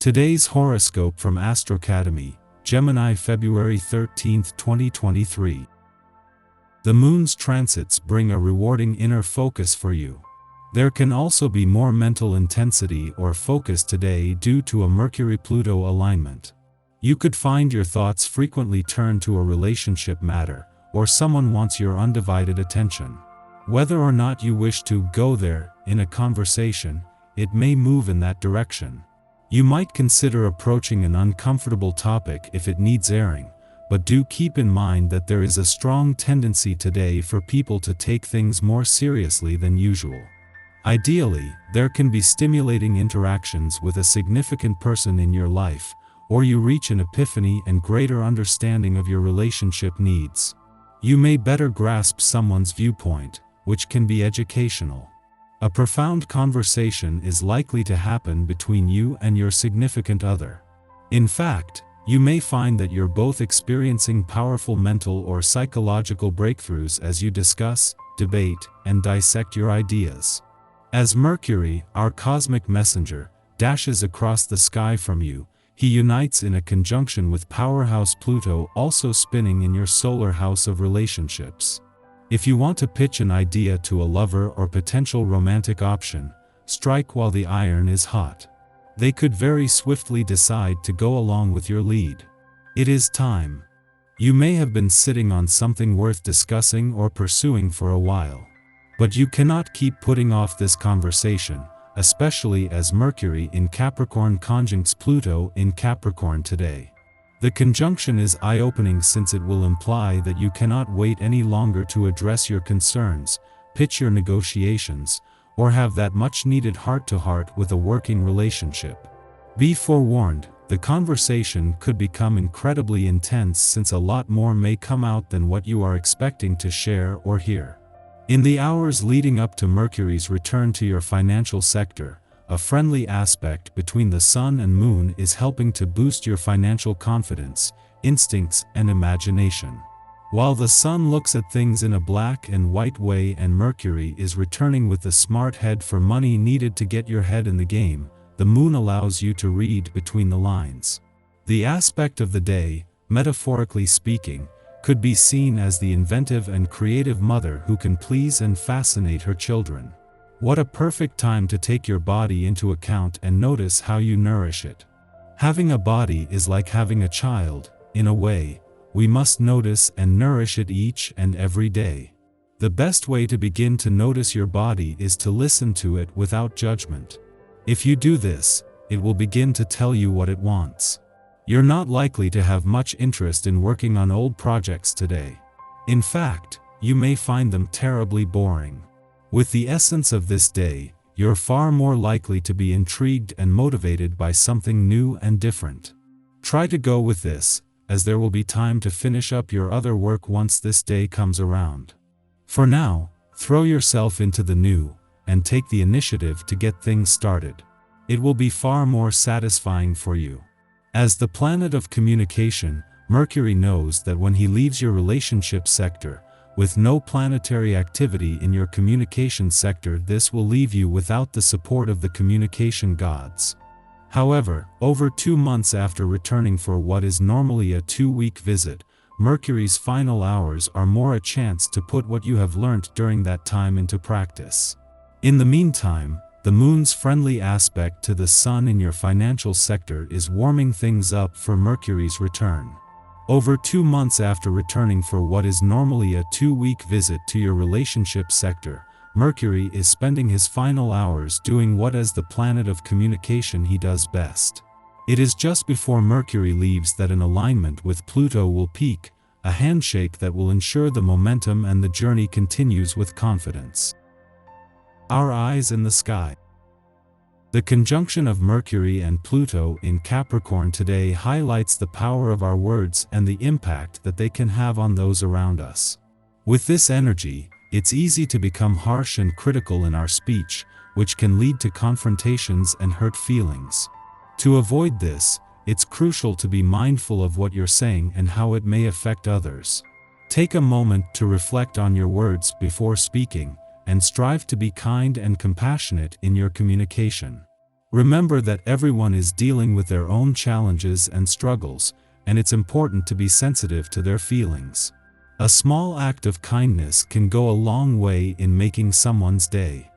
Today's horoscope from Astrocademy, Gemini, February 13, 2023. The moon's transits bring a rewarding inner focus for you. There can also be more mental intensity or focus today due to a Mercury-Pluto alignment. You could find your thoughts frequently turn to a relationship matter, or someone wants your undivided attention. Whether or not you wish to go there in a conversation, it may move in that direction. You might consider approaching an uncomfortable topic if it needs airing, but do keep in mind that there is a strong tendency today for people to take things more seriously than usual. Ideally, there can be stimulating interactions with a significant person in your life, or you reach an epiphany and greater understanding of your relationship needs. You may better grasp someone's viewpoint, which can be educational. A profound conversation is likely to happen between you and your significant other. In fact, you may find that you're both experiencing powerful mental or psychological breakthroughs as you discuss, debate, and dissect your ideas. As Mercury, our cosmic messenger, dashes across the sky from you, he unites in a conjunction with powerhouse Pluto also spinning in your solar house of relationships. If you want to pitch an idea to a lover or potential romantic option, strike while the iron is hot. They could very swiftly decide to go along with your lead. It is time. You may have been sitting on something worth discussing or pursuing for a while. But you cannot keep putting off this conversation, especially as Mercury in Capricorn conjuncts Pluto in Capricorn today. The conjunction is eye-opening since it will imply that you cannot wait any longer to address your concerns, pitch your negotiations, or have that much-needed heart-to-heart with a working relationship. Be forewarned, the conversation could become incredibly intense since a lot more may come out than what you are expecting to share or hear. In the hours leading up to Mercury's return to your financial sector, a friendly aspect between the Sun and Moon is helping to boost your financial confidence, instincts, and imagination. While the Sun looks at things in a black and white way and Mercury is returning with the smart head for money needed to get your head in the game, the Moon allows you to read between the lines. The aspect of the day, metaphorically speaking, could be seen as the inventive and creative mother who can please and fascinate her children. What a perfect time to take your body into account and notice how you nourish it. Having a body is like having a child, in a way. We must notice and nourish it each and every day. The best way to begin to notice your body is to listen to it without judgment. If you do this, it will begin to tell you what it wants. You're not likely to have much interest in working on old projects today. In fact, you may find them terribly boring. With the essence of this day, you're far more likely to be intrigued and motivated by something new and different. Try to go with this, as there will be time to finish up your other work once this day comes around. For now, throw yourself into the new, and take the initiative to get things started. It will be far more satisfying for you. As the planet of communication, Mercury knows that when he leaves your relationship sector, with no planetary activity in your communication sector, this will leave you without the support of the communication gods. However, over 2 months after returning for what is normally a 2-week visit, Mercury's final hours are more a chance to put what you have learnt during that time into practice. In the meantime, the Moon's friendly aspect to the Sun in your financial sector is warming things up for Mercury's return. Over 2 months after returning for what is normally a 2-week visit to your relationship sector, Mercury is spending his final hours doing what as the planet of communication he does best. It is just before Mercury leaves that an alignment with Pluto will peak, a handshake that will ensure the momentum and the journey continues with confidence. Our eyes in the sky. The conjunction of Mercury and Pluto in Capricorn today highlights the power of our words and the impact that they can have on those around us. With this energy, it's easy to become harsh and critical in our speech, which can lead to confrontations and hurt feelings. To avoid this, it's crucial to be mindful of what you're saying and how it may affect others. Take a moment to reflect on your words before speaking, and strive to be kind and compassionate in your communication. Remember that everyone is dealing with their own challenges and struggles, and it's important to be sensitive to their feelings. A small act of kindness can go a long way in making someone's day.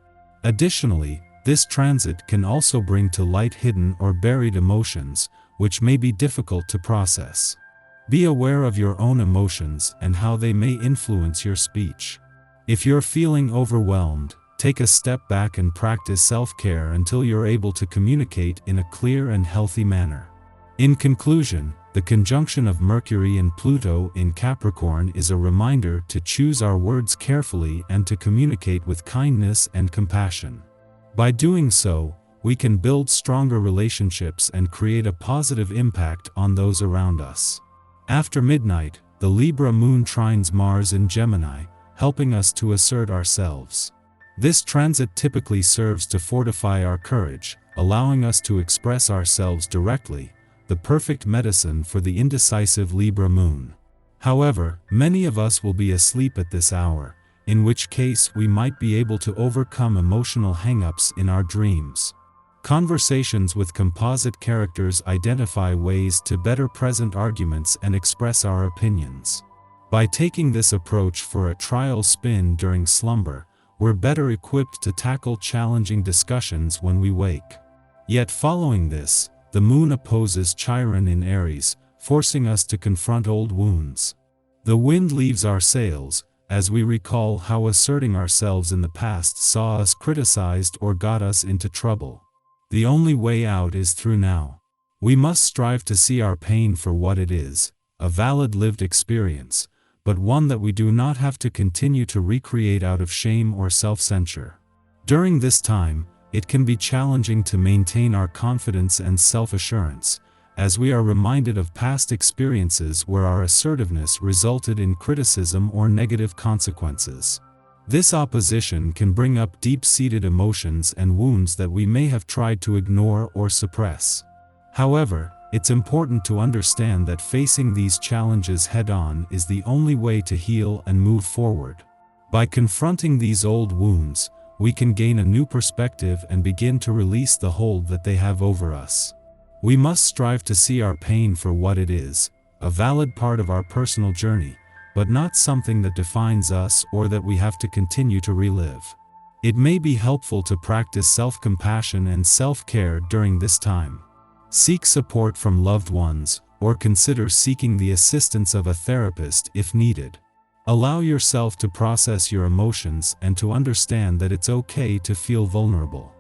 Additionally, this transit can also bring to light hidden or buried emotions, which may be difficult to process. Be aware of your own emotions and how they may influence your speech. If you're feeling overwhelmed, take a step back and practice self-care until you're able to communicate in a clear and healthy manner. In conclusion, the conjunction of Mercury and Pluto in Capricorn is a reminder to choose our words carefully and to communicate with kindness and compassion. By doing so, we can build stronger relationships and create a positive impact on those around us. After midnight, the Libra moon trines Mars in Gemini, helping us to assert ourselves. This transit typically serves to fortify our courage, allowing us to express ourselves directly, the perfect medicine for the indecisive Libra moon. However, many of us will be asleep at this hour, in which case we might be able to overcome emotional hang-ups in our dreams. Conversations with composite characters identify ways to better present arguments and express our opinions. By taking this approach for a trial spin during slumber, we're better equipped to tackle challenging discussions when we wake. Yet following this, the moon opposes Chiron in Aries, forcing us to confront old wounds. The wind leaves our sails, as we recall how asserting ourselves in the past saw us criticized or got us into trouble. The only way out is through now. We must strive to see our pain for what it is, a valid lived experience, but one that we do not have to continue to recreate out of shame or self-censure. During this time, it can be challenging to maintain our confidence and self-assurance, as we are reminded of past experiences where our assertiveness resulted in criticism or negative consequences. This opposition can bring up deep-seated emotions and wounds that we may have tried to ignore or suppress. However, it's important to understand that facing these challenges head-on is the only way to heal and move forward. By confronting these old wounds, we can gain a new perspective and begin to release the hold that they have over us. We must strive to see our pain for what it is, a valid part of our personal journey, but not something that defines us or that we have to continue to relive. It may be helpful to practice self-compassion and self-care during this time. Seek support from loved ones, or consider seeking the assistance of a therapist if needed. Allow yourself to process your emotions and to understand that it's okay to feel vulnerable.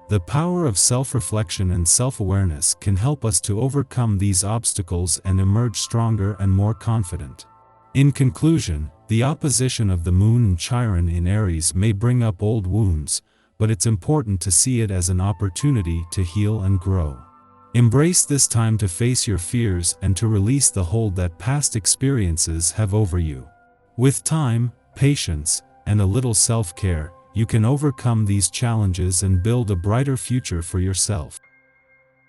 The power of self-reflection and self-awareness can help us to overcome these obstacles and emerge stronger and more confident. In conclusion, the opposition of the moon and Chiron in Aries may bring up old wounds, but it's important to see it as an opportunity to heal and grow. Embrace this time to face your fears and to release the hold that past experiences have over you. With time, patience, and a little self-care, you can overcome these challenges and build a brighter future for yourself.